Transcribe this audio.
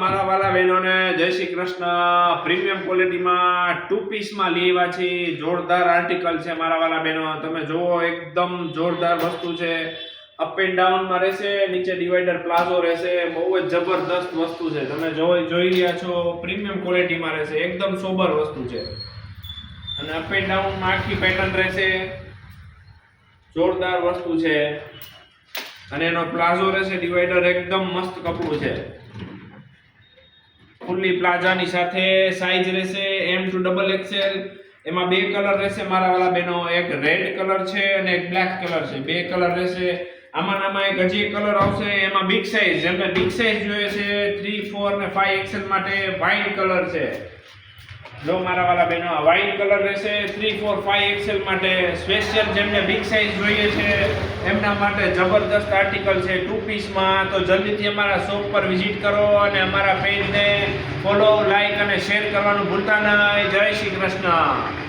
મારા વાલા બહેનોને જય શ્રી કૃષ્ણ। પ્રીમિયમ ક્વોલિટીમાં 2 પીસમાં લેવા છે, જોરદાર આર્ટિકલ છે મારા વાલા બહેનો। તમે જુઓ એકદમ જોરદાર વસ્તુ છે, અપ એન્ડ ડાઉન માં રહેશે, નીચે ડિવાઈડર પ્લાઝો રહેશે, બહુ જ જબરદસ્ત વસ્તુ છે। તમે જોઈ રહ્યા છો પ્રીમિયમ ક્વોલિટીમાં રહેશે, એકદમ સોબર વસ્તુ છે અને અપ એન્ડ ડાઉન માં આખી પેટર્ન રહેશે, જોરદાર વસ્તુ છે અને એનો પ્લાઝો રહેશે ડિવાઈડર, એકદમ મસ્ત કપડું છે। ફુલ્લી પ્લાઝાની સાથે સાઈઝ રહેશે M to XXL। એમાં બે કલર રહેશે મારા વાલા બહેનો, એક રેડ કલર છે અને એક બ્લેક કલર છે, બે કલર રહેશે। આમાં એક હજી કલર આવશે, એમાં બિગ સાઈઝ, જેમને બિગ સાઈઝ જોઈએ છે 3, 4 ને 5 XL માટે વ્હાઈટ કલર છે। જો મારા વાલા બહેનો આ વ્હાઈટ કલર રહેશે 3, 4, 5 XL માટે સ્પેશિયલ, જેમને બિગ સાઈઝ જોઈએ છે એમના માટે જબરદસ્ત આર્ટિકલ છે 2 પીસમાં। તો જલ્દીથી અમારા શોપ પર વિઝિટ કરો અને અમારા પેજને ફોલો, લાઈક અને શેર કરવાનું ભૂલતા નહીં। જય શ્રી કૃષ્ણ।